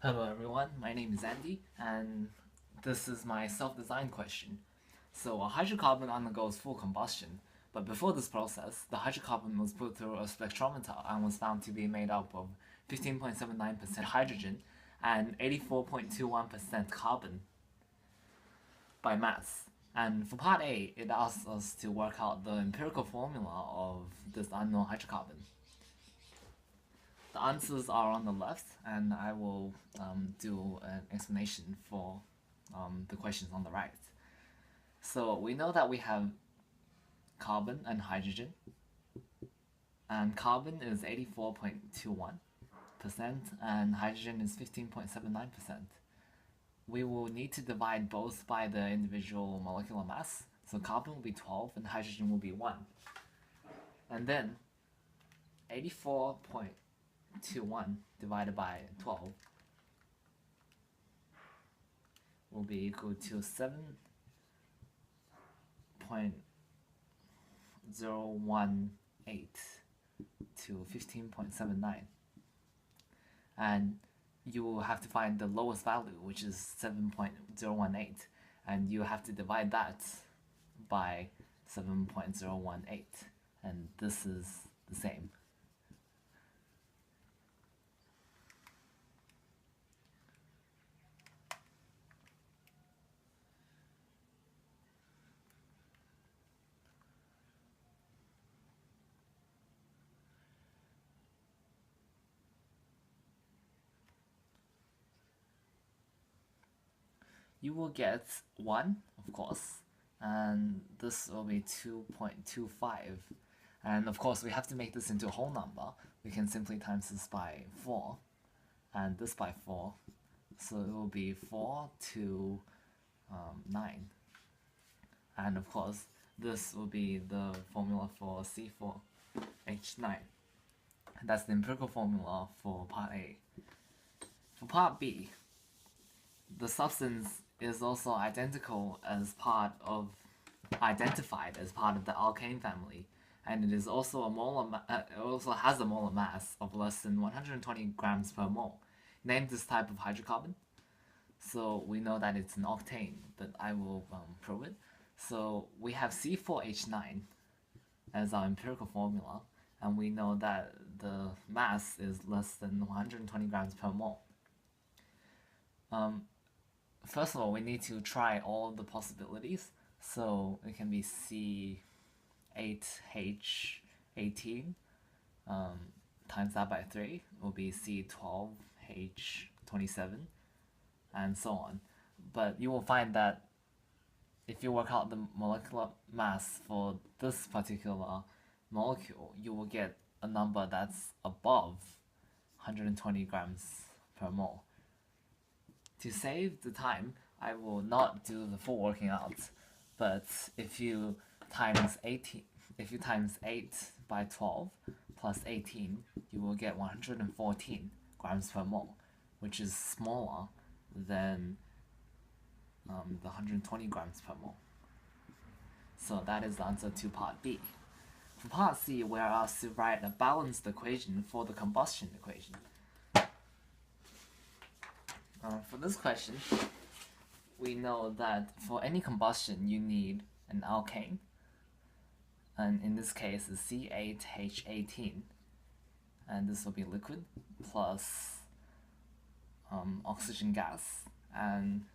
Hello everyone, my name is Andy, and this is my self-designed question. So a hydrocarbon undergoes full combustion, but before this process, the hydrocarbon was put through a spectrometer and was found to be made up of 15.79% hydrogen and 84.21% carbon by mass. And for part A, it asks us to work out the empirical formula of this unknown hydrocarbon. The answers are on the left, and I will do an explanation for the questions on the right. So we know that we have carbon and hydrogen, and carbon is 84.21%, and hydrogen is 15.79%. We will need to divide both by the individual molecular mass, so carbon will be 12 and hydrogen will be 1. And then 84.21 divided by 12 will be equal to 7.018 to 15.79. And you will have to find the lowest value, which is 7.018, and you have to divide that by 7.018, and this is the same. You will get 1, of course, and this will be 2.25. And of course, we have to make this into a whole number. We can simply times this by 4, and this by 4. So it will be 4 to 9. And of course, this will be the formula for C4H9. That's the empirical formula for part A. For part B, the substance is also identified as part of the alkane family, and it is also it also has a molar mass of less than 120 grams per mole. Name this type of hydrocarbon. So we know that it's an octane, but I will prove it. So we have C4H9 as our empirical formula, and we know that the mass is less than 120 grams per mole. First of all, we need to try all the possibilities. So it can be C8H18 times that by 3 will be C12H27, and so on. But you will find that if you work out the molecular mass for this particular molecule, you will get a number that's above 120 grams per mole. To save the time, I will not do the full working out, but if you times 8 by 12 plus 18, you will get 114 grams per mole, which is smaller than the 120 grams per mole. So that is the answer to part B. For part C, we are asked to write a balanced equation for the combustion equation. For this question, we know that for any combustion you need an alkane, and in this case it's C8H18, and this will be liquid plus oxygen gas, and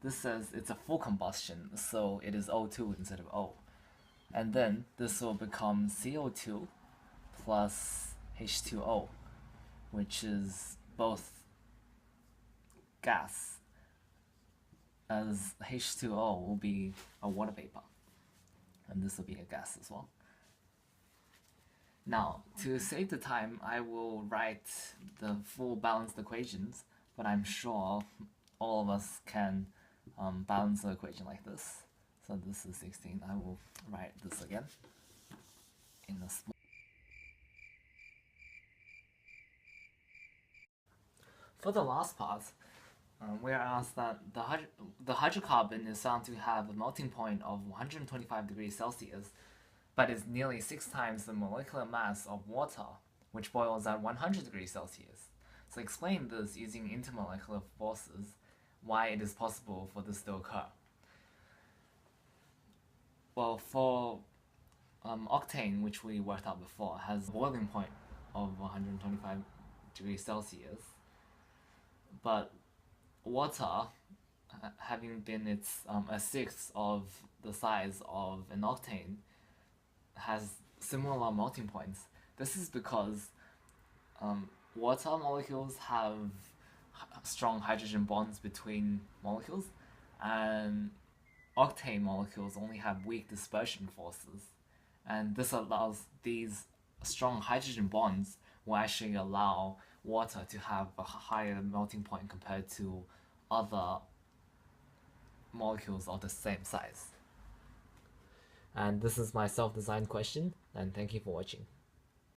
this says it's a full combustion, so it is O2 instead of O. And then this will become CO2 plus H2O, which is both gas, as H2O will be a water vapor, and this will be a gas as well. Now, to save the time, I will write the full balanced equations, but I'm sure all of us can balance the equation like this. So this is 16. I will write this again in a small. For the last part, we are asked that the hydrocarbon is found to have a melting point of 125 degrees Celsius, but is nearly 6 times the molecular mass of water, which boils at 100 degrees Celsius. So explain this using intermolecular forces, why it is possible for this to occur. Well, for octane, which we worked out before, has a boiling point of 125 degrees Celsius, but water, having been a sixth of the size of an octane, has similar melting points. This is because water molecules have strong hydrogen bonds between molecules, and octane molecules only have weak dispersion forces. And this allows these strong hydrogen bonds will actually allow water to have a higher melting point compared to other molecules of the same size. And this is my self-designed question, and thank you for watching.